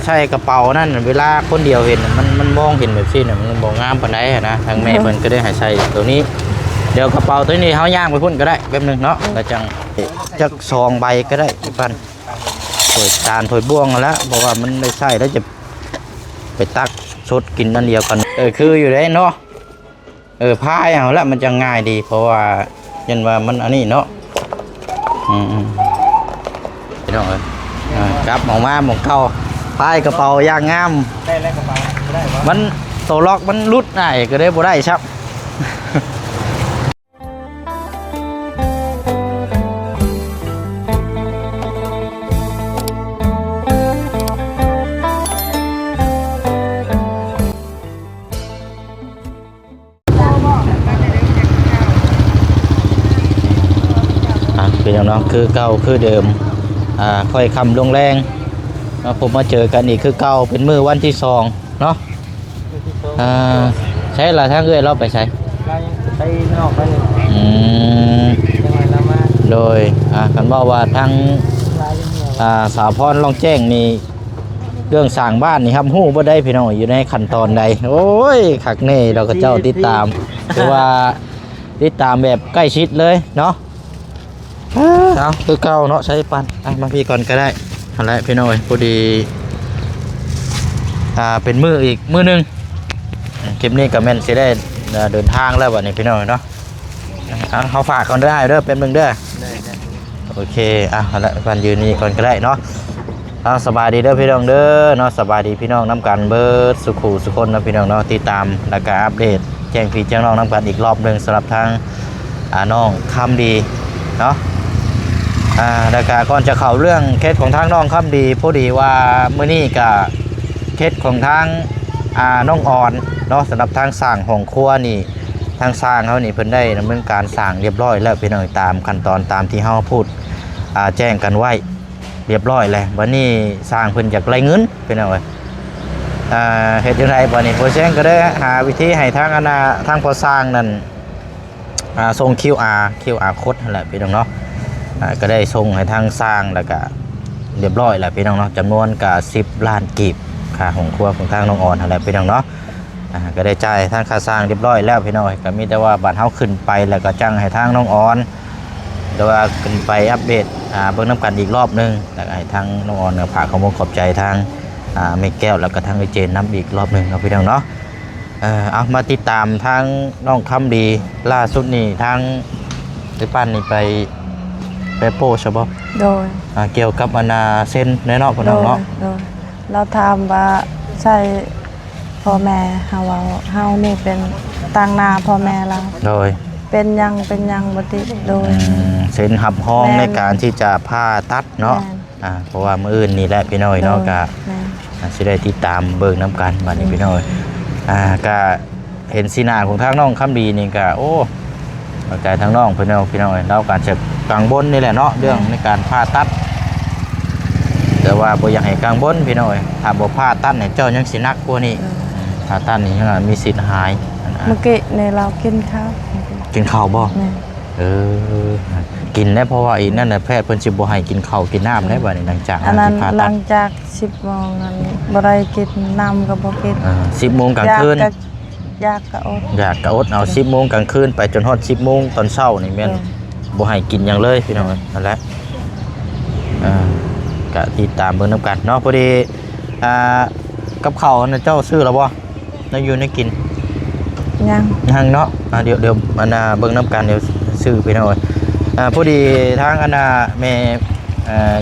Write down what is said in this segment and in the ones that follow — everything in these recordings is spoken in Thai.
ใช่กระเป๋านั่นเวลาคนเดียวเห็นมันมองเห็นแบบนี้เนี่ยมันบ่งามปานใดนะทางแม่เพิ่นก็ได้ให้ใส่ตัวนี้เดี๋ยวกระเป๋าตัวนี้เฮาย่างไปพุ่นก็ได้แป๊บนึงเนาะแล้วจัก2 ใบก็ได้พี่ปันถ้วยจานถ้วยบ้วงแล้วเพราะว่ามันได้ใส่แล้วจะไปตักสดกินนั่นเดียวกันคืออยู่ได้เนาะพายเอาละมันจะง่ายดีเพราะว่ายันว่ามันอันนี้เนาะพี่น้องกลับออกมาหมองเข้าพายกระเป๋าย่างงามได้แล้วกระเป๋าได้ปะมันโตล็อกมันรุดได้ก็ได้บ่ได้ครับเป็นอย่างน้องคือเก่าคือเดิมค่อยคำลงแรงผมมาเจอกันอีกคือเก่าเป็นมือวันที่2เนาะใช่ละทั้งเอ้ยเราไปใช้ไปนอกไปเลยจังหวัดละมาโดยกันบอกว่าทั้งสาวพรลองแจ้งนี่เรื่องสร้างบ้านนี่ครับฮู้บ่ได้พี่น้องอยู่ในขั้นตอนใดโอ้ยคักแน่เราก็เจ้าติดตามหรือว่าติดตามแบบใกล้ชิดเลยเนาะเอาคือเก่าเนาะใช้ปันมาพี่ก่อนก็ได้อะไรพี่น้อยพอดีเป็นมืออีกมือนึงคลิปนี้กับแมนสิได้เดินทางแล้ววันนี้พี่น้อยเนาะเขาฝากก่อนได้เด้อเป็นมึงเด้อโอเคอะไรปันยืนนี่ก่อนก็ได้เนาะสบายดีเด้อพี่น้องเด้อเนาะสบายดีพี่น้องน้ำกันเบิร์ดสุขุสุคนนะพี่น้องเนาะติดตามและก็อัปเดตแจ้งพี่แจ้งน้องน้ำกันอีกรอบหนึ่งสำหรับทางน้องคำดีเนาะแล้วก็ก่อนจะเข้าเรื่องเคสของทางน้องคำดีพอดีว่าเมื่อนี้กับเคสของทางน้องอ่อนเนาะสำหรับทางสร้างห้องครัวนี่ทางสร้างเขานี่เพิ่นได้ดำเนินการสร้างเรียบร้อยแล้วพี่น้องตามขั้นตอนตามที่เขาพูดแจ้งกันไว้เรียบร้อยแล้ววันนี้สร้างเพิ่นจากไรเงินพี่น้องเหตุยังไงวันนี้โปรเจกต์ก็ได้หาวิธีให้ทางทางพอสร้างนั่นส่ง QR โค้ดนั่นแหละพี่น้องเนาะก็ได้ส่งให้ทางสร้างแล้วก็เรียบร้อยแล้วพี่น้องเนาะจำนวนก็10 ล้านกีบค่าของครัวของทางน้องอ่อนนั่นแหละพี่น้องเนาะก็ได้จ่ายทางค่าสร้างเรียบร้อยแล้วพี่น้องก็มีแต่ว่าบัตรเฮาขึ้นไปแล้วก็จ้างให้ทางน้องอ่อนแต่ว่าขึ้นไปอัปเดตเบิ่งน้ำกันอีกรอบนึงแล้วให้ทางน้องอ่อนก็ฝากข้อมูลขอบใจทางเมฆแก้วแล้วก็ทางเจนน้ำอีกรอบนึงเนาะพี่น้องเนาะเอามาติดตามทางน้องคำดีล่าสุดนี่ทางไอ้ปั้นนี่ไปโป้ใช่ป่ะโดยเกี่ยวกับเส้นแน่นอนพนังเนาะโดยเราทำว่าใช่พ่อแม่เฮานี่เป็นต่างนาพ่อแม่เราโดยเป็นยังบ่ติดโดยเส้นหับห้องในการที่จะผ่าตัดเนาะเพราะว่ามื้ออื่นนี่แหละพี่น้อยเนาะก็สิได้ติดตามเบิ่งน้ำกันบัดนี้พี่น้อยก็เห็นสีหน้าของทางน้องคำดีนี่ก็โอ้ใจทางน้องพี่น้อยเราการจะกลางบนนี่แหละเนาะเรื่องในการผ่าตัดแต่ว่าบ่อยากให้กลางบนพี่น้อยถ้าบ่ผ่าตัดเนี่ยเจ้ายังสินักกว่านี้ผ่าตัดนี่มีสิทธิ์หายเมื่อกี้ในเรากินข้าวบ่กินได้เพราะว่าอีนั่นน่ะแพทย์เพิ่นสิบ่ให้กินข้าวกินน้ำได้บัดนี้หลังจากหลังจาก10 โมงนั้นบ่ได้กินน้ำก็บ่กิน10 โมงกลางคืนอยากกะอดเอา10 โมงกลางคืนไปจนฮอด10 โมงตอนเช้านี่แม่นบ่ให้กินอย่างเลยพี่น้องนั่นแหละก็ติดตามเบิ่งน้ำกันเนาะพอดีกับข้าวน่ะเจ้าซื้อแล้วบ่ได้อยู่ได้กินยังเนาะเดี๋ยวเบิ่งน้ำกันเดี๋ยวซื้อพี่น้องพอดีทางแม่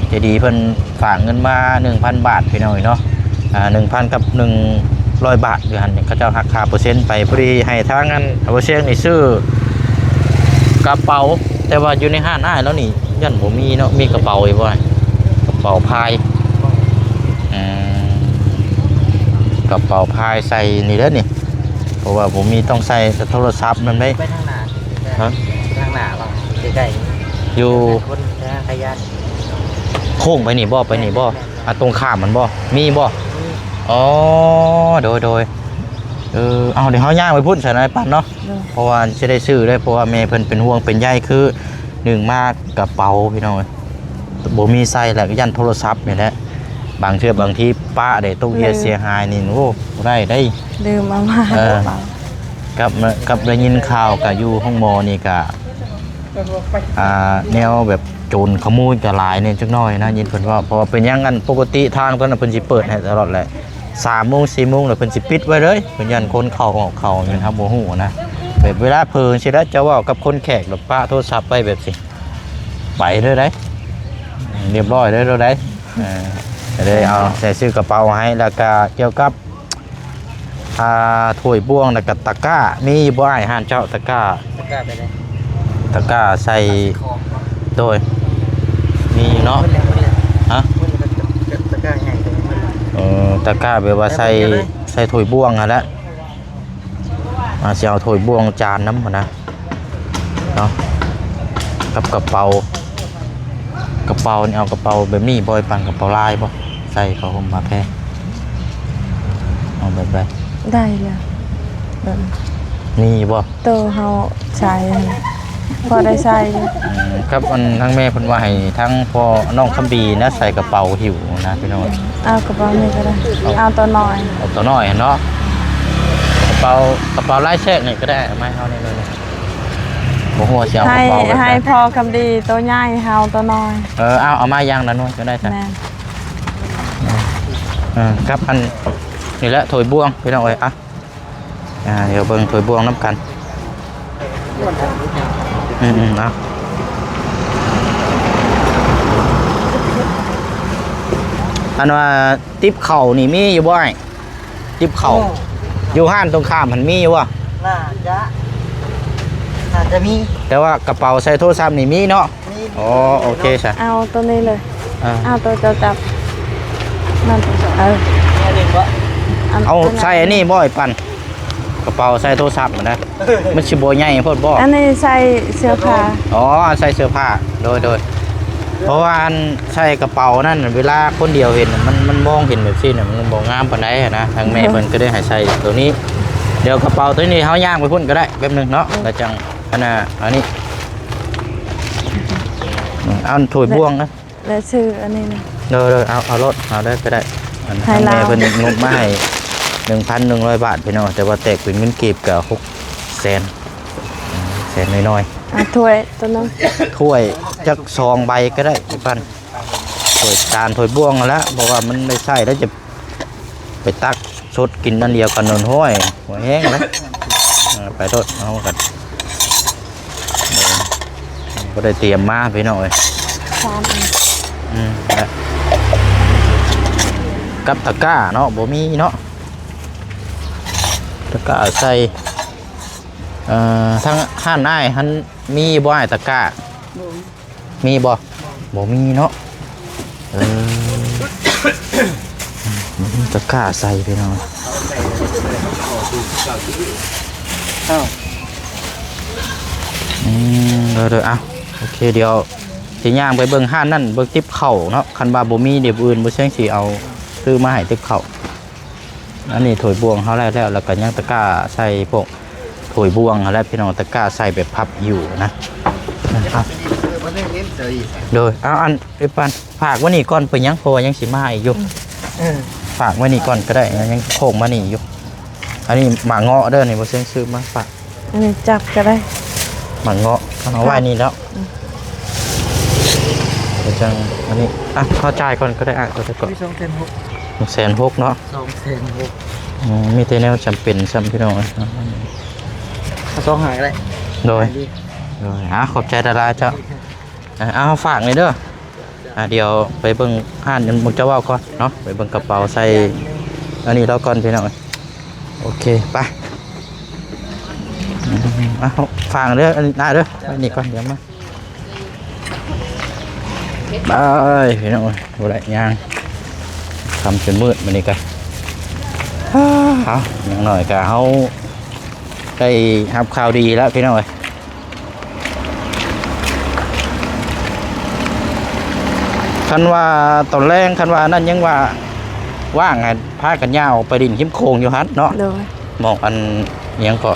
ใจดีเพิ่นฝากเงินมา 1,000 บาทพี่น้องเนาะ1,000 กับ100 บาทอยู่หั่นเขาเจ้าหักค่าเปอร์เซ็นต์ไปพอดีให้ทางนั้นเอาเสียงนี่ซื้อกระเป๋าแต่ว่าอยู่ในห้างอ้ายแล้วนี่ยันบ่มีเนาะมีกระเป๋าอีกบ่กระเป๋าพายกระเป๋าพายใส่นี่เด้อนี่เพราะว่าผมมีต้องใส่โทรศัพท์มันได้ไปทางหน้าบ่ใกล้ๆอยู่คนขยันโค้งไปนี่บ่ตรงข้ามมันบ่มีบ่อ๋อโดยเอาเดี๋ยวเขาย่างไปพุ่นใส่ในปั่นเนาะเพราะว่าจะได้ซื้อได้เพราะว่าแม่เพิ่นเป็นห่วงเป็นใยคือ1มากกระเป๋าพี่น้องบ่มีใส่แล้วก็ยันโทรศัพท์นี่แหละ บางเทื่อบางทีป้าได้ตู้เฮียเสียหายนี่โอ้บ่ได้ ลืมเอามา เออ เปล่า กับได้ยินข่าวก็อยู่ห้องหมอนี่ก็แนวแบบโจรขโมยก็หลายเนี่ยจักหน่อยนะยินเพิ่นว่าเพราะว่าเป็นหยังกันปกติทางตอนนั้นเพิ่นสิเปิดให้ตลอดแหละ3 โมง 4 โมงแล้วเพิ่นสิปิดไว้เลยเพิ่นยันคนเข้าออกเข้าอย่างครับบ่ฮู้นะแบบเวลาเพิ่นสิได้จะเว้ากับคนแขกหรือป้าโทรศัพท์ไปแบบสิไปเด้อได้เรียบร้อยเด้อได้จะได้เอาใส่ซื้อกระเป๋าให้แล้วก็เกี่ยวกับถ้วยบ่วงแล้วก็ตะกร้ามีบ่อ้ายห้านเจ้าตะกร้า ตะกร้าไปเลย ตะกร้าใส่ ของ โดยมีเนาะ มันเลย ฮะ มันตะกร้าใหญ่ตรงนี้ ตะกร้าแบบว่าใส่ถ้วยบ่วงหั่นแหละสิเอาถ้วยบ่วงจานน้ำหั่นนะเนาะกับกระเป๋นี่เอากระเป๋าแบบนี้บ่อยปั่นกระเป๋าลายบ่ใส่เขาห่มมาแพ้เอาแบบใด ได้เลยแบบ มีบ่ โตเฮาใช้พอได้ใช้อยู่ ครับอันทั้งแม่เพิ่นว่าให้ทั้งพ่อน้องคำบีนะใส่กระเป๋าหิวนะพี่น้อง เอากระเป๋านี่ก็ได้เอาตัวน้อย เอาตัวน้อยเนาะกระเป๋าลายแทรกนี่ก็ได้ไม่เฮานี่เลยบ่ฮู้ว่าสิเอาก ให้ ระเป๋าแบบ ให้ ใด พอคำดีตัวใหญ่เฮาตัวน้อย เอามาอย่างละหน่อยก็ได้จ้ะ แม่ ครับอันนี่แหละถ้วยบ่วงพี่น้องเอ้ยเดี๋ยวเบิ่งถ้วยบ่วงน้ำกันเอาอันว่าติ๊บเข่านี่มีอยู่บ่ไอ้ติ๊บเข่าอยู่ห้านตรงข้ามมันมีอยู่วะ น่าจะมี แต่ว่ากระเป๋าใส่โทรศัพท์นี่มีเนาะอ๋อโอเคใช่ เอาตัวนี้เลยเอาตัวเจ้าจับนั่นเนี่ยเด็กวะ เอาใส่อันนี้บ่อยปั่นกระเป๋าใส่โทรศัพท์นะมันสิบ่ใหญ่โพดบ่ อันนี้ใส่เสื้อผ้า อ๋อใส่เสื้อผ้าโดยเพราะว่าอันใส่กระเป๋านั่นเวลาคนเดียวเห็นมันมองเห็นแบบนี้น่ะมันบ่งามปานใดนะทางแม่เพิ่นก็ได้ให้ใส่ตัวนี้เดี๋ยวกระเป๋าตัวนี้เฮาย่างไปพุ่นก็ได้แป๊บนึงเนาะแล้วจังอันนี้เอาถ้วยบ่วงนะ และชื่ออันนี้นะ เอารถเอาได้ก็ได้อัน ให้ ทาง เรา แม่เพิ่นงบมาให้ 1,100 บาทพี่น้องแต่ว่าแตกเป็นเงินกีบก็600,000น้อย ถ้วยตัวนึง ๆถ้วยจัก2 ใบก็ได้พี่ปันถ้วยจานถ้วยบ่วงนั่นละเพราะว่ามันได้ใช้แล้วจะไปตักสดกินนั่นเดียวกันนนห้อยหัวแห้งนะไปโทษเอากันก็ได้เตรียมมาพี่น้องเอ้ย 3อัน นะกับตะกร้าเนาะบ่มีเนาะตะกร้าใส่ทั้งห้านอ้ายหันมีบ่อ้ายตะกร้ามีบ่มีเนาะตะกร้าใส่พี่น้องเอาโอเคเดี๋ยวสิย่างไปเบิ่งห้านนั่นเบิ่งติ๊บเข่าเนาะคันว่าบ่มีเดี๋ยวอื่นบ่เชิงสิเอาซื้อมาให้ติ๊บเข่าอันนี้ถ้วยบวงเฮาแล้วก็ยังตะกร้าใส่พวกถ้วยบวงแล้วพี่น้องตะกร้าใส่แบบพับอยู่นะครับโดยเอาอันไอ้ปันฝากไว้นี่ก่อนไปยังเพราะว่ายังสิมาอีกอยู่ฝากไว้นี่ก่อนก็ได้ยังโค้งมานี่อยู่อันนี้หมาเงาะเด้อนี่บ่เชิงซื้อมาฝาก อันนี้จับก็ได้ หมังเงาะเอาไว้นี่แล้วเดี๋ยวจังอันนี้เข้าจ่ายก่อนก็ได้ก็ได้ก่อน ที่2,600 160,000เนาะ 2,600 มีแต่แนวจำเป็นซ้ำพี่น้อง เอา2หายก็ได้ โดยขอบใจดาราเจ้าเอาฝากเลยเด้อเดี๋ยวไปเบิ่งห้านมึงจะว่าก่อนเนาะไปเบิ่งกระเป๋าใส่อันนี้เราก่อนพี่น้องโอเคไปฝากเด้ออันนี้ได้เด้ออันนี้ก่อนเดี๋ยวมาบายพี่น้องโอ้ยย่างทำจนมืดมันนี่กันเอาอย่างหน่อยกะเขาได้รับข่าวดีแล้วพี่น้องคันว่าตอนแรกคันว่านั่นยังว่าว่างไงพากันย่าออกไปดินขิ้มโคงอยู่ฮัทเนาะ โดย มองอันยังก็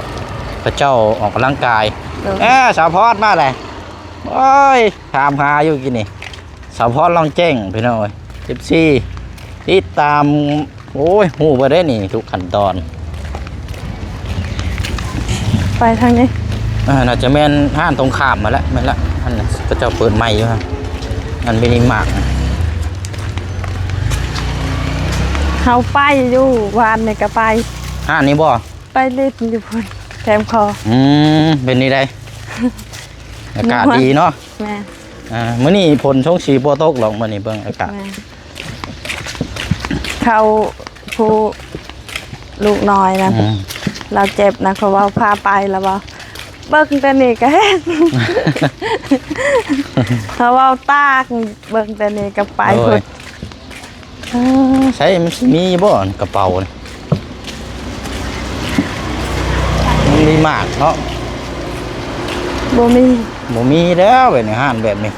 พระเจ้าออกกำลังกาย โดย สาวพอดมาเลยโอ้ยถามหาอยู่กินนี่สาวพอดลองแจ้งพี่น้อง14 ติดตามโอ้ยหูบ่ได้นี่ทุกขั้นตอน ไปทางนี้ น่าจะแม่นห้านตรงข้ามมาแล้วแม่นละอันนั้นก็เจ้าเปิดใหม่อยู่ฮะอันเป็นอีหมากนะ เฮาไปอยู่วานนี่ก็ไป ห้านนี้บ่ ไปเล่นอยู่พุ่นแถมคอ เป็นนี่ได้ อากาศดีเนาะ แม่ มื้อนี้ฝนชงสีบ่ตกหรอกมื้อนี้เบิ่งอากาศ แม่เขาผู้ลูกน้อยนะ เราเจ็บนะเขาว่าพาไปแล้วว่าเบิ่งแต่นี่ก็เฮ็ด เขาว่าตากเบิ่งแต่นี่ก็ไปพุ่น ใช้มันสิมีบ่อนกระเป๋านี่มันมีมากเนาะ บ่มี บ่มีแล้วแบบนี้ห้านแบบนี้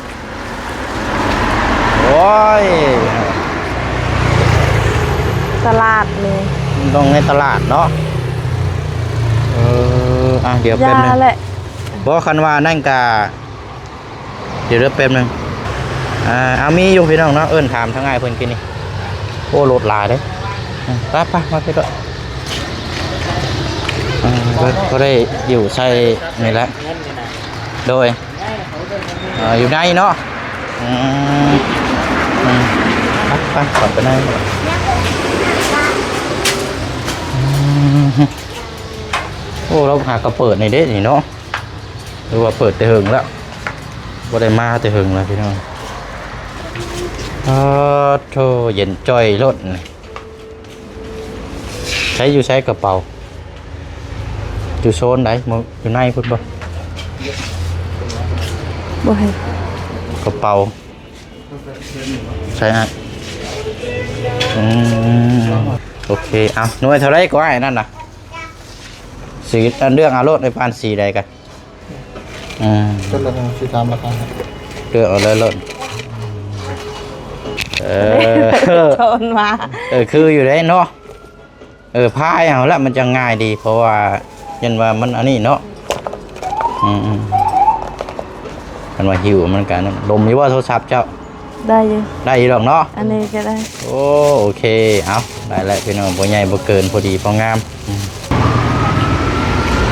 โอ้ย ตลาดนี่ มันต้องในตลาดเนาะเดี๋ยวแป๊บนึง ยาแหละ บ่คันว่านั่นกะเดี๋ยวแป๊บนึงเอามีอยู่พี่น้องเนาะเอิ้นถามทั้งง่ายเพิ่นกินนี่โอ้รถหลายเด้ไปมาพี่ก็ก็ได้อยู่ใส่นี่แหละโดยอยู่ในเนาะไปก่อนไปได้โอ้เราหากระเปิดในเด้นี่เนาะหรือว่าเปิดแต่หึงแล้วบ่ได้มาแต่หึงแล้วพี่น้องโธ่เย็นจ่อยรถใช้อยู่ใช้กระเป๋าอยู่โซนไหนอยู่ในพุ่นบ่ บ่เห็น กระเป๋าใช่ฮะโอเคเอาหน่วยเท่าไรก็ให้นั่นน่ะสีเรื่องอารมณ์ในปานสีใดกันก็ราคาสีตามราคา เรื่องเอาเลยรถโทนมา คืออยู่ได้เนาะพายเอาละมันจะง่ายดีเพราะว่ายันว่ามันอันนี้เนาะมันว่าหิวมันกันลมอยู่ว่าโทรศัพท์เจ้า ได้อยู่ ได้อยู่หรอกเนาะ อันนี้ก็ได้ โอเคเอาได้แล้วพี่น้องบ่ใหญ่บ่เกินพอดีพองาม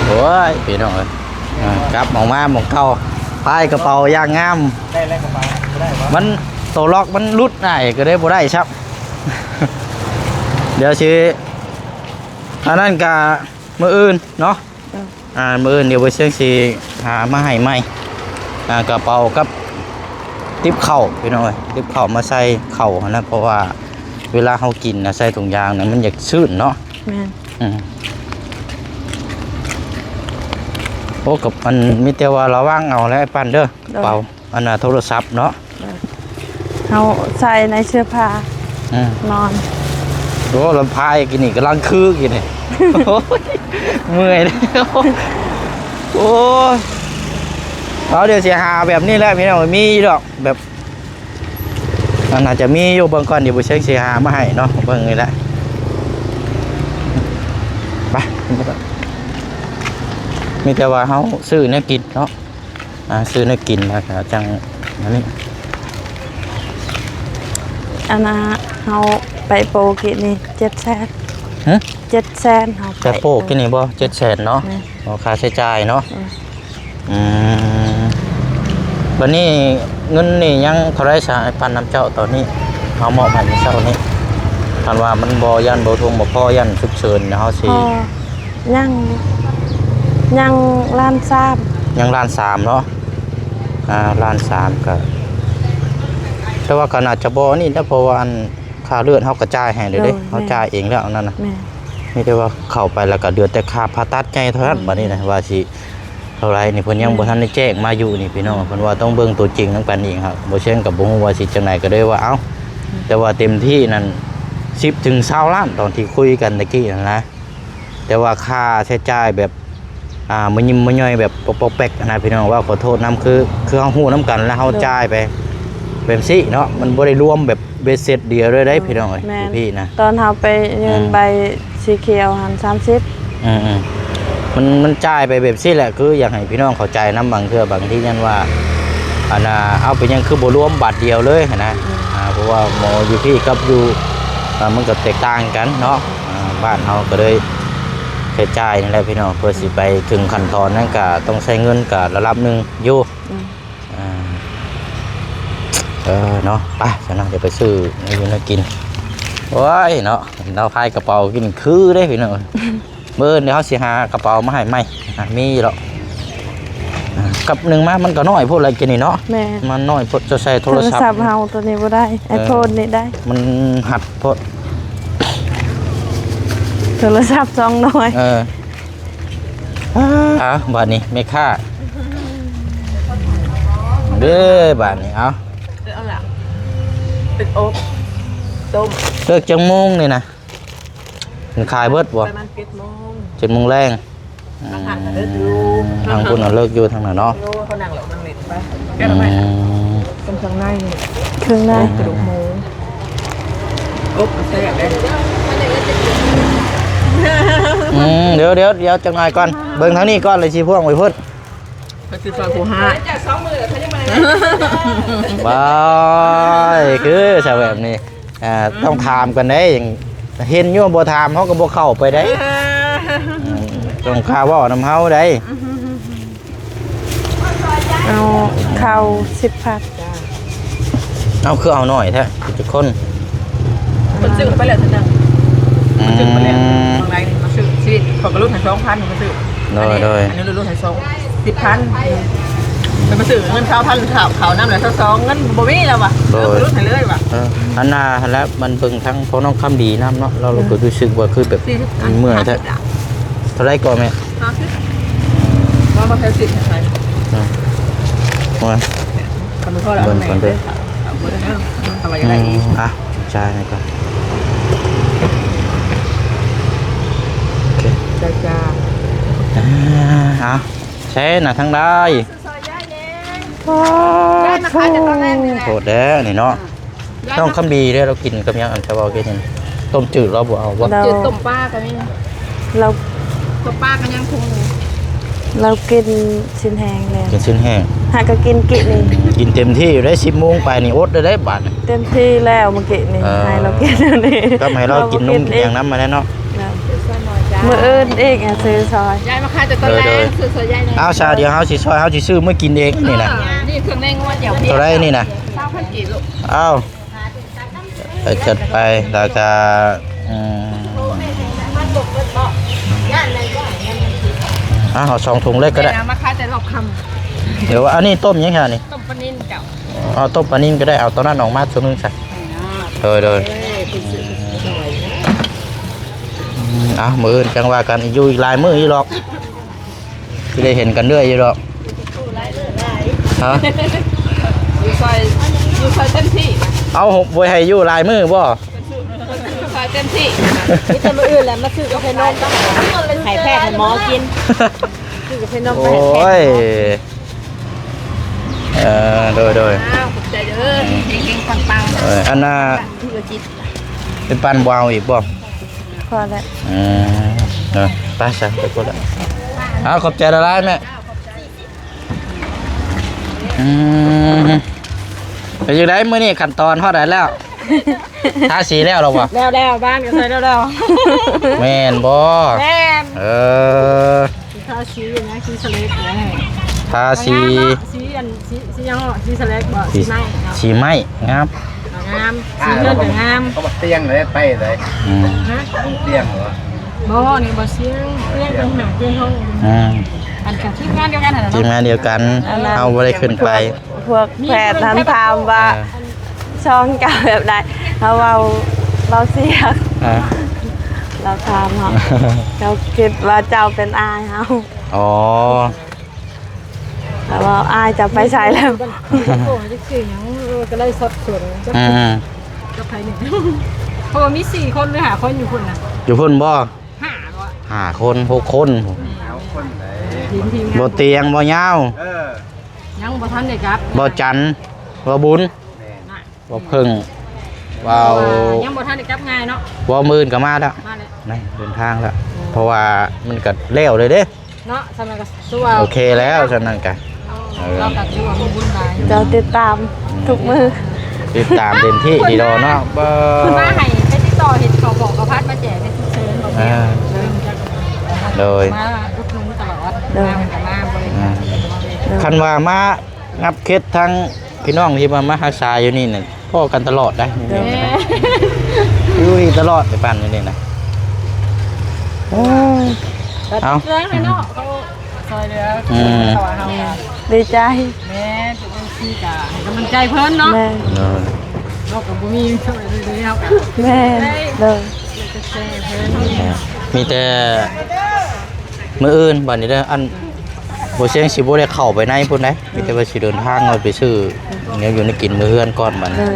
โอ้ยพี่น้องเอ้ยกลับออกมาหม่องเก่าพายกระเป๋าอย่างงาม ได้แล้วก็ไปได้วะ มันโตล็อกมันรุดได้ก็ได้บ่ได้ครับ เดี๋ยวสิอันนั้นกะมื้ออื่นเนาะมื้ออื่นเดี๋ยวไปเชียงสิหามาให้ใหม่กระเป๋ากับติ๊บเข่าพี่น้องเอ้ยติ๊บเข่ามาใส่เข่านะเพราะว่าเวลาเฮากินนะใส่ถุงยางน่ะมันอยากชื้นเนาะ แม่น โอ้กับมันมีแต่ว่าระวังเอาแล้วปั่นเด้อกระเป๋าอันน่ะโทรศัพท์เนาะ เฮาใส่ในเสื้อผ้านอน โอ้ลำพายกินนี่กำลังคือกินนี่ โอ้ยเมื่อยแล้วโอ้ยเราเดี๋ยวเสียหาแบบนี้แหละพี่น้องมีดอกแบบมันอาจจะมีอยู่บางก่อนเดี๋ยวไปเช็คเสียหามาให้เนาะเบิ่งนี่แหละไปมีแต่ว่าเขาซื้อเนื้อกินเนาะซื้อเนื้อกินนะครับจังอันนี้ อันน่ะเฮาไปโปรกินนี่700,000 700,000เฮาไป จะโปกกินนี่บ่700,000เนาะค่าใช้จ่ายเนาะวันนี้เงินนี่ยังเท่าไรสายปันน้ำเจ้าตอนนี้เขาเหมาะให้เช้านี้ทันว่ามันบ่ยันบ่ทงบ่พ่อยันฉุกเฉินเฮาสิ ยังล้านทราบ ยังล้านสามเนาะล้านสามก็แต่ว่าก็น่าจะบ่นี่นะเพราะว่าอันค่าเลือดเฮากระจายให้เด้เฮาจ่ายเองแล้วนั่นน่ะ แม่ มีแต่ว่าเข้าไปแล้วก็เดือดแต่ค่าผ่าตัดใหญ่เท่านั้นบัดนี้นะว่าสิเท่าไรนี่เพิ่นยังบ่ทันได้แจ้งมาอยู่นี่พี่น้องเพิ่นว่าต้องเบิ่งตัวจริงทั้งปานนี้ครับบ่เช่นกับบ่ฮู้ว่าสิจังได๋ก็ได้ว่าเอ้าแต่ว่าเต็มที่นั่น10ถึง20ล้านตอนที่คุยกันตะกี้นั่นนะแต่ว่าค่าใช้จ่ายแบบมันยิ้มมันย่อยแบบปอกๆแป๊กนะพี่น้องว่าขอโทษนํคือเฮาฮู้นํกันแล้วเฮาจ่ายไปแบบซี่เนาะมันบ่ได้รวมแบบเบ็ดเสร็จเดียวเลยได้พี่น้องเอ้ยพี่นะ ตอนเฮาไปยืนใบสีเขียวหัน30มันจ่ายไปแบบซี่แหละคืออยากให้พี่น้องเข้าใจน้ำบางเทื่อบางที่นั่นว่าอันเอาไปยังคือบ่รวมบัตรเดียวเลยนะเพราะว่าหมออยู่พี่กับอยู่ มันก็แตกต่างกันเนาะบ้านเฮาก็เลยใช้จ่ายนี่แหละพี่น้องเพื่อสิไปถึงขั้นตอนนั้นก็ต้องใช้เงินก็ระดับหนึงอยู่เนาะไปฉะนั้นเดี๋ยวไปซื้อนี่อยู่นะกินโอ้ยเนาะเราพายกระเป๋ากินคือได้พี่น้องเมื่อเดี๋ยวเขาสิหากระเป๋ามาให้ไหมมีหรอกกับหนึ่งมามันก็น้อยพวกอะไรกินนี่เนาะแม่มันน้อยพวกจะใช้โท โท ร ร ศัพ ศัพ ท์ ท์เฮาตัวนี้บ่ได้ไอโฟนนี่ได้ มันหัดพวก โทรศัพท์2น้อยบาทนี้ไม่ค่าเด้อบาทนี้เอาล่ะตึกโอ๊บต้มเลิกจังโมงนี่นะมันขายเบิดบ่ประมาณ7 โมงแรงทางคุณเลิกอยู่ทางไหนเนาะเขานั่งหลับนั่งเล่นไปแก้ทำไมเป็นเครื่องในกระดูกหมูโอ๊บใส่แบบนี้เดี๋ยวจังหน่อยก่อนเบิ่งทางนี้ก่อนเลยสิพวงไว้พุ่นก็คือซอยผู้ห้าจาก2 มือเขาจะมาบายคือชาวแบบนี้ต้องถามกันได้อย่างเห็นอยู่บ่ถามเขาก็บ่เข้าไปได้ต้องข่าวว่าน้ำเฮาได้เอาข้าว10 ผัดเอาคือเอาหน่อยแท้ทุกคนมันซื้อไปแล้วจังมันซื้อไปแล้วบางรายมาซื้อชีวิตของกระลุกให้2,000มาซื้อโดยอันนี้รุ่นให้10,000ไปมาซื้อเงิน1,000หรือข่าวน้ำเหลือ2เงินบ่มีแล้วว่ะกระลุกให้เลยว่ะอันน่าแล้วมันเบิ่งทั้งพอน้องคำดีน้ำเนาะเราก็รู้สึกว่าคือแบบเมื่อยแท้เท่าไรก่อนแม่มาแค่10ใช่ว่าทำเป็นข้อแล้วแม่เอาบ่ได้แล้วทำอะไรใช่ก่อนจ้าใช่น่ะทั้งได้โหดแด้นี่เนาะต้องคำบีด้วยเรากินกับยังอันชาวากินต้มจืดเราบ่เอาว่าจืดต้มปลากันนี่เราต้มปลากันยังคงเรากินชิ้นแห้งเลยกินชิ้นแห้งหากกินกินี่กินเต็มที่อยู่ได้10 โมงไปนี่อดได้บาทเต็มที่แล้วเมื่อกี้นี่ให้เรากินนี่ก็ให้เรากินนุ่มอย่างน้ำมาแล้วเนาะมื้ออื่นอีกซื้อซอยยายมาขายแต่ตอนแรกซื้อซอยยายเอาชาเดียวเฮาสิซอยเฮาสิซื้อเมื่อกินเองนี่นะนี่เครื่องในงวดเดี๋ยวเท่าไรนี่นะ20,000กิโลเอาจัดไปราคาเอา2 ถุงเล็กก็ได้มาขายแต่รอบค่ำเดี๋ยวอันนี้ต้มยังไงนี่ต้มปลานิ่มเก่าเอาต้มปลานิ่มก็ได้เอาตอนนั้นออกมาตัวนึงใส่โดยมือจังว่ากันอยู่อีกลายมืออยู่หรอกที่ได้เห็นกันเรื่อยอยู่หรอกฮะอยู่ซอยเต็มที่เอาบวยให้อยู่ลายมือบ่ซอยเต็มที่นี่จะมาอื่นแล้วมาซื้อกาแฟนมต้องให้แพทย์ให้หมอกินซื้อกาแฟนมไปให้แพทย์โดยขอบใจเด้อเก่งๆปังๆอันน่ะเป็นปันบวาวอีกบ่พอแล้วไปซะไปกดแล้วขอบใจละลายแม่เป็นยังไงมื้อนี้ขั้นตอนเท่าไหร่แล้วทาสีแล้วหรอวะแล้วบ้านก็ใส่แล้วแม่นบ่แม่นทาสีนะสีสเล็กนะทาสียังสีสเล็กบ่สีไม้งามสีเลือดงามเขาบอกเตียงเลยไปเลยเตียงเหรอบ่นี่บ่เสียงเตียงเป็นหนังเตียงห้องอันกับทีมงานเดียวกันเหรอทีมงานเดียวกันเอาบ่ได้ขึ้นไปพวกแพทย์ถามว่าช่องเก่าแบบใดเราเสียกเราถามเขาเราคิดว่าเจ้าเป็นอายเขาแต่ว่าอายจะไปใช้แล้วก็เลยสดส่วนก็ใครเนี่ยเพราะว่ามี4 คนหรือ5 คนอยู่คนน่ะอยู่พุ่นบ่5 คน 6 คนบ่เตียงบ่ยาวยังบ่ทันได้ครับบ่จันบ่บุญบ่เพิ่งยังบ่ทันได้กลับง่ายเนาะบ่มื่นก็มาแล้วนี่เดินทางแล้วเพราะว่ามันก็แล้วเลยเด้เนาะฉะนั้นก็ตัวโอเคแล้วฉะนั้นก็เราก็ถือว่ามีบุญหลายเราติดตามทุกมือติดตามเต็มที่ดีดอเนาะคุณมาให้ไปติด ต่อเห็ดเขาบอกกระพัดมาแจกให้ทุกเชิญบอกแม่ โดย มาอุดหนุนตลอดมาเหมือนกับมาบริการ คันว่ามางับเคสทั้งพี่น้องที่มาหาชายอยู่นี่น่ะพ่อกันตลอดได้อยู่นี่ตลอดไปปั่นนี่นะเอา เรื่องในนอกเขาซอยเรือเขาว่าเฮา ดีใจ แม่จุดที่กะให้กำลังใจเพิ่นเนาะ แม่ นอกกับบุมีเท่าไหร่เลยครับ แม่เด้อ จะแซ่เพิ่น มีแต่มื้ออื่นบัดนี้เด้ออันบ่เสียงสิบ่ได้เข้าไปในพุ่นได้มีแต่ว่าสิเดินทางเอาไปซื้อแนวอยู่ในกินมื้อเฮือนก่อนบัด เด้อ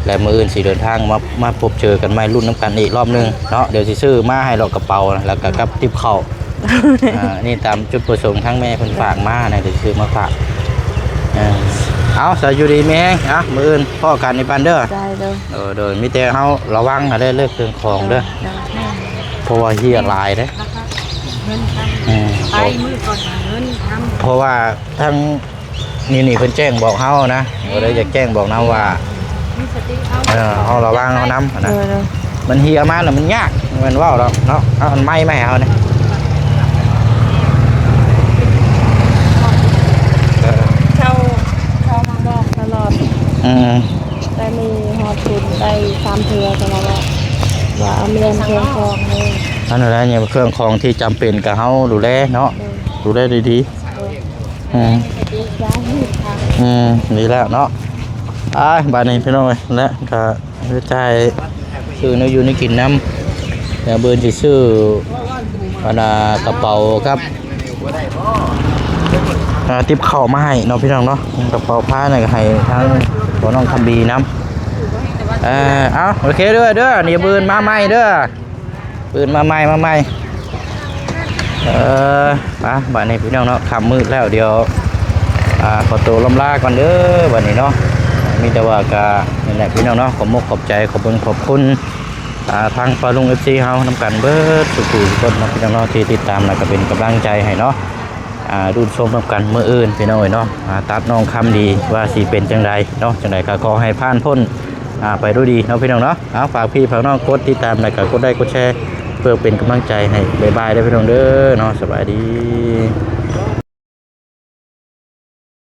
และมื้ออื่นสิเดินทางมาพบเจอกันใหม่รุ่นน้ำกันอีกรอบนึงเนาะเดี๋ยวสิซื้อมาให้เรากระเป๋านะแล้วก็กับติบข้าวนี่ตามจุดประสงค์ทั้งแม่เพิ่นฝากมานะเดี๋ยวซื้อมาฝากเอาสายอยู่ดีแม่มื้ออื่นพ่อกันในบ้านเด้อ ใจเด้อ โดยมีแต่เฮาระวังให้ได้เลิกเครื่องของเด้อเพราะว่าเหี้ยหลายเด้อ ไปมือก่อนเงินทำ เพราะว่าทั้งนี่เพิ่นแจ้งบอกเฮานะบ่ได้อยากแจ้งบอกนํว่า มีสติเอา เฮาระวังเฮานำ เด้ นะ อเด้อ มันเหี่ยมาแล้วมันยากมันว้าวดอกเนาะเอาอันไหม้มาให้เฮาเนี่ย เข้ามาบอกตลอด อืม ได้มีฮอดทุนได้3เทื่อตลอดว่าเอาเมียนเพียงของเลย อันนั้นแหละเนี่ยเครื่องของที่จำเป็นกับเฮาดูแลเนาะดูแลดีๆนี่แหละเนาะบาดนี้พี่น้องเอ้ยและก็ใจซื้อเนื้ออยู่ในกินน้ำแต่เบิ่นสิซื้ออันน่ะกระเป๋าครับติ๊บเข้ามาให้เนาะพี่น้องเนาะกระเป๋าผ้าเนี่ยก็ให้ทางพ่อน้องคำบีน้ำเอาโอเคเด้อนี่เบิ่นมาใหม่เด้อปืนมาใหม่มาบัดนี้พี่น้องเนาะค่ำมืดแล้วเดี๋ยวขอตัวลำลาก่อนเด้อบัดนี้เนาะมีแต่ว่ากะนี่แหละพี่น้องเนาะขอบขอบใจขอบคุณทางปาลุง FC เฮานำกันเบิดสุขุทุกคนเนาะพี่น้องเนาะที่ติดตามแล้วก็เป็นกำลังใจให้เนาะดูชมนำกันมื้ออื่นพี่น้องเนาะตัดน้องคำดีว่าสิเป็นจังไดเนาะจังไดก็ขอให้ผ่านพ้นไปด้วยดีเนาะพี่น้องเนาะฝากพี่ฝากน้องกดติดตามแล้วก็กดไลค์กดแชร์เพื่อเป็นกำลังใจให้บ๊ายบายเด้อพี่น้องเด้อเนาะสบายดี